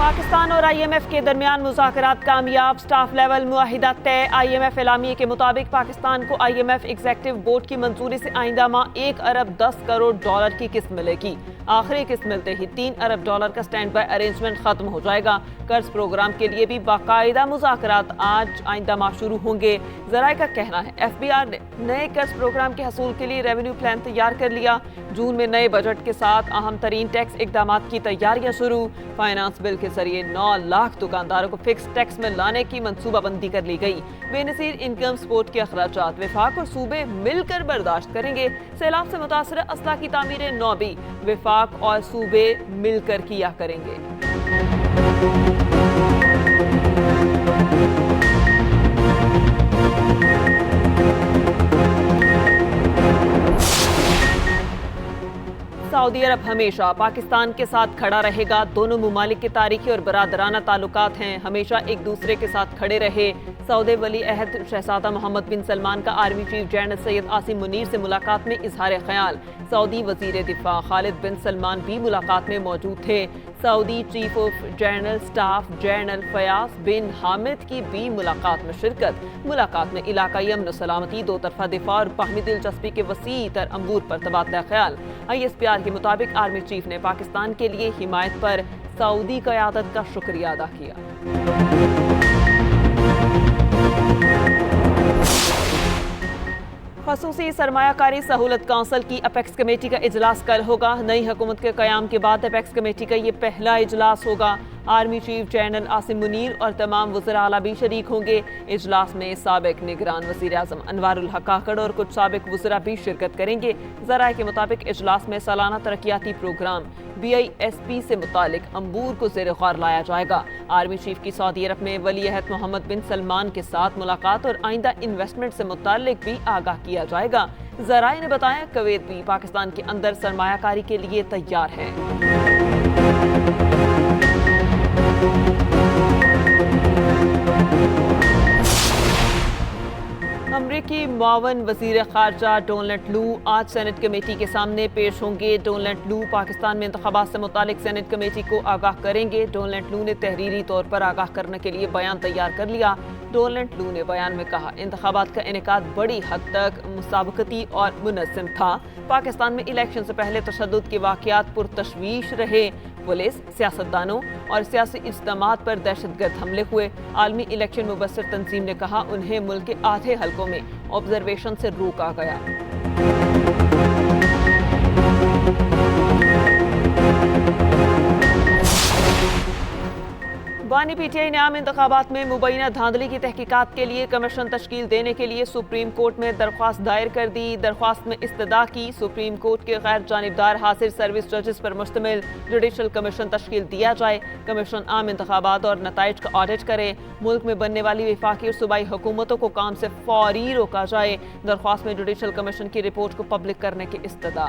पाकिस्तान और IMF के दरमियान मुज़ाकरात कामयाब, स्टाफ लेवल मुआहिदा तय। IMF एलामिये के मुताबिक पाकिस्तान को IMF एग्जीक्यूटिव बोर्ड की मंजूरी से आइंदा माह 1 अरब 10 करोड़ डॉलर की किस्त मिलेगी। आखिरी किस्त मिलते ही 3 अरब डॉलर का स्टैंड बाय अरेंजमेंट खत्म हो जाएगा। कर्ज प्रोग्राम के लिए भी बाकायदा मुज़ाकरात आज आइंदा माह शुरू होंगे। ज़राए का कहना है FBR ने नए कर्ज प्रोग्राम के हसूल के लिए रेवेन्यू प्लान तैयार कर लिया। जून में नए बजट के साथ अहम तरीन टैक्स इकदामात की तैयारियां शुरू। फाइनेंस बिल के जरिए 9 लाख दुकानदारों को फिक्स टैक्स में लाने की मंसूबाबंदी कर ली गई। बेनज़ीर इनकम सपोर्ट के अखराजात विफाक और सूबे मिलकर बर्दाश्त करेंगे। सैलाब से मुतासर असला की तामीरें 9 भी विफाक और सूबे मिलकर किया करेंगे। सऊदी अरब हमेशा पाकिस्तान के साथ खड़ा रहेगा। दोनों मुमालिक के तारीखी और बरादराना ताल्लुकात हैं, हमेशा एक दूसरे के साथ खड़े रहे। सऊदी वली अहद शहजादा मोहम्मद बिन सलमान का army chief general Syed Asim Munir से मुलाकात में इजहार ख्याल। सऊदी वजीर दिफा खालिद बिन सलमान भी मुलाकात में मौजूद थे। Saudi chief of general staff general Fayaz bin Hamid की भी मुलाकात में शिरकत। मुलाकात में इलाकाई अमन सलामती, दो तरफा दिफा और बाहमी दिलचस्पी के वसी तर अमूर पर तबादला ख्याल। ISPR के मुताबिक आर्मी चीफ ने पाकिस्तान के लिए हिमायत पर सऊदी क़यादत का शुक्रिया अदा किया। खसूसी सरमायाकारी सहूलत काउंसिल की अपेक्स कमेटी का इजलास कल होगा। नई हुकूमत के क़याम के बाद अपेक्स कमेटी का ये पहला इजलास होगा। Army chief general Asim Munir और तमाम वज़रा आला भी शरीक होंगे। इजलास में साबिक निगरान वज़ीर आज़म अनवारुल हक काकड़ और कुछ साबिक वज़रा भी शिरकत करेंगे। ज़राए के मुताबिक इजलास में सालाना तरक्याती प्रोग्राम BISP से मुतालिक अंबूर को ज़ेर ग़ौर लाया जाएगा। आर्मी चीफ की सऊदी अरब में वली अहद मोहम्मद बिन सलमान के साथ मुलाकात और आइंदा इन्वेस्टमेंट से मुतालिक भी आगाह किया जाएगा। ज़राए ने बताया कुवैत भी पाकिस्तान के अंदर सरमायाकारी के लिए तैयार है। अमरीकी मुआवन वज़ीर ख़ारजा डोनाल्ड लू आज सेनेट कमेटी के सामने पेश होंगे। डोनाल्ड लू पाकिस्तान में इंतख़ाबात से मुतालिक सेनेट कमेटी को आगाह करेंगे। डोनाल्ड लू ने तहरीरी तौर पर आगाह करने के लिए बयान तैयार कर लिया। डोनाल्ड लू ने बयान में कहा, इंतख़ाबात का इनेकाद बड़ी हद तक मुसाबकती और मुनज़्ज़म था। पाकिस्तान में इलेक्शन से पहले तशद्दुद के वाक़यात पुरतशवीश रहे। पुलिस, सियासतदानों और सियासी इज्तिमात पर दहशतगर्द हमले हुए। आलमी इलेक्शन मुबस्सिर तंजीम ने कहा, उन्हें मुल्क के आधे हलकों में ऑब्जर्वेशन से रोका गया। बानी PTI ने आम इंतखाबात में मुबैना धांधली की तहकीकात के लिए कमीशन तश्कील देने के लिए सुप्रीम कोर्ट में दरख्वास्त दायर कर दी। दरख्वास्त में इस्तदा की सुप्रीम कोर्ट के गैर जानिबदार हासिल सर्विस जजेस पर मुश्तमिल जुडिशल कमीशन तश्कील दिया जाए। कमीशन आम इंतखाबात और नताइज का ऑडिट करे। मुल्क में बनने वाली वफाकी और सूबाई हुकूमतों को काम से फौरी रोका जाए। दरख्वास्त में जुडिशल कमीशन की रिपोर्ट को पब्लिक करने की इस्तदा।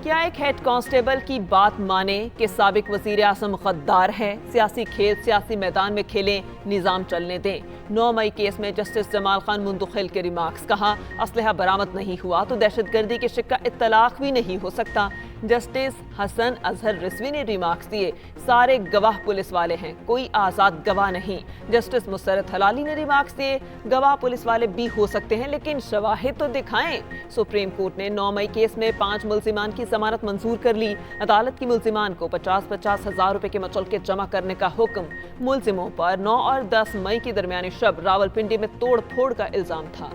क्या एक हेड कांस्टेबल की बात माने कि साबिक वज़ीर आज़म गद्दार है? सियासी खेल सियासी मैदान में खेलें, निज़ाम चलने दें। 9 मई केस में जस्टिस जमाल खान मुंतखिल के रिमार्क्स। कहा, असलहा बरामद नहीं हुआ तो दहशतगर्दी के शिक्का इत्तलाक भी नहीं हो सकता। जस्टिस हसन अजहर रिजवी ने रिमार्क्स दिए, सारे गवाह पुलिस वाले हैं, कोई आज़ाद गवाह नहीं। जस्टिस मुसरत हलाली ने रिमार्क्स दिए, गवाह पुलिस वाले भी हो सकते हैं लेकिन शवाहिद तो दिखाएं। सुप्रीम कोर्ट ने 9 मई केस में 5 मुल्जिमान की जमानत मंजूर कर ली। अदालत की मुल्जिमान को 50-50 हज़ार रुपए के मचलके जमा करने का हुक्म। मुल्जिमों पर 9 और 10 मई के दरमियानी शब रावलपिंडी में तोड़ फोड़ का इल्जाम था।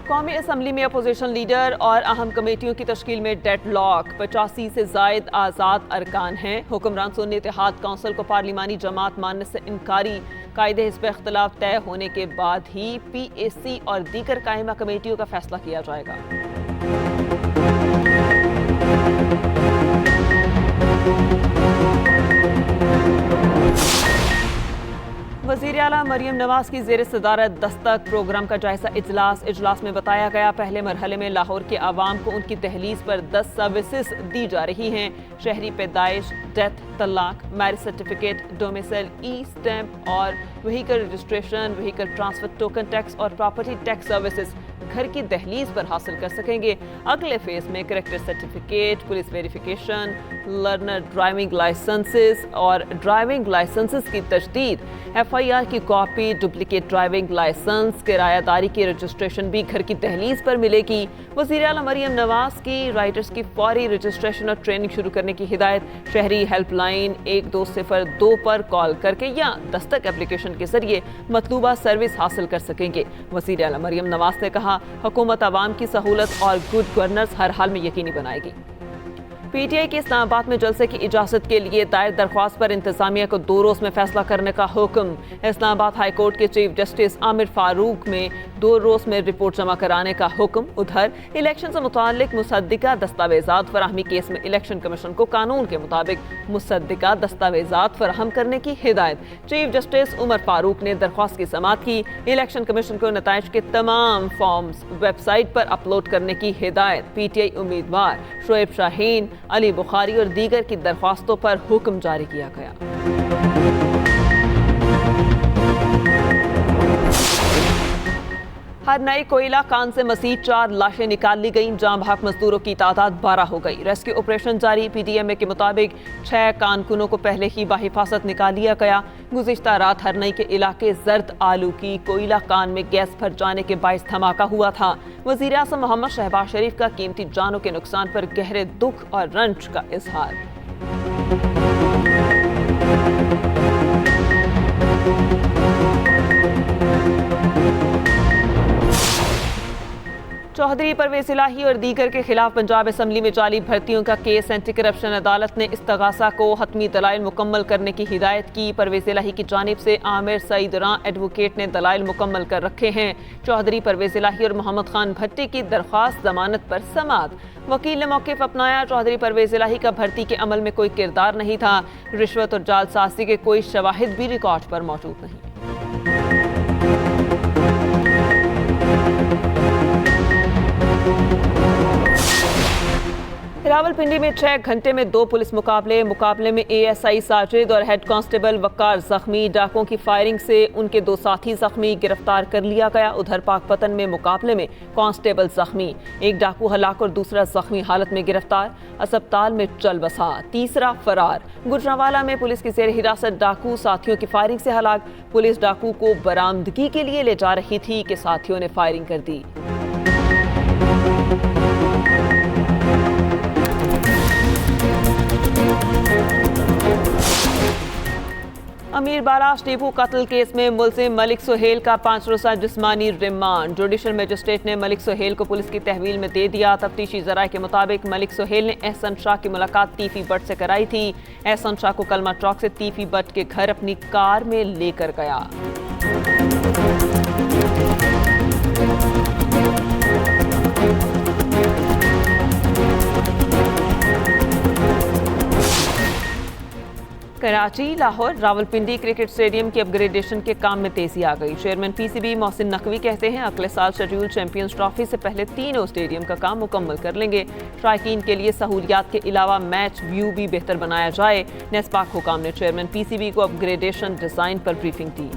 कौमी असम्बली में अपोजिशन लीडर और अहम कमेटियों की तश्कील में डेडलॉक। 85 से जायद आज़ाद अरकान हैं। हुक्मरान सुन्नी इत्तेहाद काउंसिल को पार्लिमानी जमात मानने से इनकारी। कायदे हिस्ब इख्तिलाफ तय होने के बाद ही PAC और दीगर कायमा कमेटियों का फैसला किया जाएगा। वज़ीर आला मरियम नवाज की ज़ेर सदारत दस्तक प्रोग्राम का जायजा इजलास में बताया गया पहले मरहले में लाहौर के आवाम को उनकी दहलीज पर 10 सर्विसेज दी जा रही हैं। शहरी पैदाइश, डेथ, तलाक, मैरिज सर्टिफिकेट, डोमिसाइल, ई स्टैंप और vehicle registration, vehicle transfer, token tax और प्रॉपर्टी टैक्स सर्विसेज घर की दहलीज पर हासिल कर सकेंगे। अगले फेज में character certificate, police verification, learner driving licences और ड्राइविंग लाइसेंसेस की तजदीद, FIR की कॉपी, डुप्लीकेट ड्राइविंग लाइसेंस, किरायादारी की रजिस्ट्रेशन भी घर की दहलीज पर मिलेगी। वज़ीर आला मरियम नवाज की राइडर्स की फौरी रजिस्ट्रेशन और ट्रेनिंग शुरू करने की हिदायत। शहरी हेल्पलाइन 1202 पर कॉल करके या दस्तक एप्लीकेशन के जरिए मतलूबा सर्विस हासिल कर सकेंगे। वज़ीर आला मरियम नवाज ने कहा, हुकूमत आवाम की सहूलत और गुड गवर्नेंस हर हाल में यकीनी बनाएगी। PTI के इस्लामाबाद में जलसे की इजाज़त के लिए दायर दरख्वास्त पर इंतजामिया को 2 रोज़ में फैसला करने का हुक्म। इस्लामाबाद हाई कोर्ट के चीफ जस्टिस आमिर फारूक में 2 रोज़ में रिपोर्ट जमा कराने का हुक्म। उधर इलेक्शन से मुताल्लिक मुसद्दिका दस्तावेजात फराहमी केस में इलेक्शन कमीशन को कानून के मुताबिक मुसद्दिका दस्तावेजात फराहम करने की हिदायत। चीफ जस्टिस उमर फारूक ने दरख्वास्त की समाअत की। इलेक्शन कमीशन को नताइज के तमाम फॉर्म्स वेबसाइट पर अपलोड करने की हिदायत। PTI उम्मीदवार शोएब शाहीन, अली बुखारी और दीगर की दरख्वास्तों पर हुक्म जारी किया गया। हर नए कोयला कान से मजीद 4 लाशें निकाल ली गईं। जाम भाग मजदूरों की तादाद 12 हो गई। रेस्क्यू ऑपरेशन जारी। PDMA के मुताबिक 6 कानकुनों को पहले ही बाहिफाजत निकाल लिया गया। गुज़िश्ता रात हरनई के इलाके जर्द आलू की कोयला कान में गैस भर जाने के बाइस धमाका हुआ था। वज़ीर आज़म मोहम्मद शहबाज शरीफ का कीमती जानों के नुकसान पर गहरे दुख और रंज का इजहार। चौधरी परवेज इलाही और दीगर के खिलाफ पंजाब असम्बली में जाली भर्तियों का केस। एंटी करप्शन अदालत ने इस्तगासा को हतमी दलाइल मुकम्मल करने की हिदायत की। परवेज इलाही की जानिब से आमिर सईद रां एडवोकेट ने दलाइल मुकम्मल कर रखे हैं। चौधरी परवेज इलाही और मोहम्मद खान भट्टी की दरख्वास्त जमानत पर समाअत। वकील ने मौक़िफ़ अपनाया। चौधरी परवेज इलाही का भर्ती के अमल में कोई किरदार नहीं था। रिश्वत और जालसाजी के कोई शवाहिद भी रिकॉर्ड पर मौजूद नहीं। रावलपिंडी में 6 घंटे में 2 पुलिस मुकाबले में ASI साजिद और हेड कांस्टेबल वकार जख्मी। डाकुओं की फायरिंग से उनके 2 साथी जख्मी, गिरफ्तार कर लिया गया। उधर पाकपतन में मुकाबले में कांस्टेबल जख्मी, 1 डाकू हलाक और दूसरा जख्मी हालत में गिरफ्तार। अस्पताल में चल बसा, तीसरा फरार। गुजरांवाला में पुलिस की जेर हिरासत डाकू साथियों की फायरिंग से हलाक। पुलिस डाकू को बरामदगी के लिए ले जा रही थी कि साथियों ने फायरिंग कर दी। अमीर बाराश टीपू कत्ल केस में मुलजिम मलिक सुहेल का 5 रोज़ा जिस्मानी रिमांड। जुडिशल मजिस्ट्रेट ने मलिक सुहेल को पुलिस की तहवील में दे दिया। तफ्तीशी ज़राए के मुताबिक मलिक सुहेल ने एहसन शाह की मुलाकात तीफी बट से कराई थी। एहसन शाह को कलमा चौक से तीफी बट के घर अपनी कार में लेकर गया। कराची, लाहौर, रावलपिंडी क्रिकेट स्टेडियम के अपग्रेडेशन के काम में तेजी आ गई। चेयरमैन PCB मोहसिन नकवी कहते हैं अगले साल शेड्यूल चैंपियंस ट्रॉफी से पहले तीनों स्टेडियम का काम मुकम्मल कर लेंगे। शायकीन के लिए सहूलियात के अलावा मैच व्यू भी बेहतर बनाया जाए। नेस्पाक हुकाम ने चेयरमैन PCB को अपग्रेडेशन डिज़ाइन पर ब्रीफिंग दी।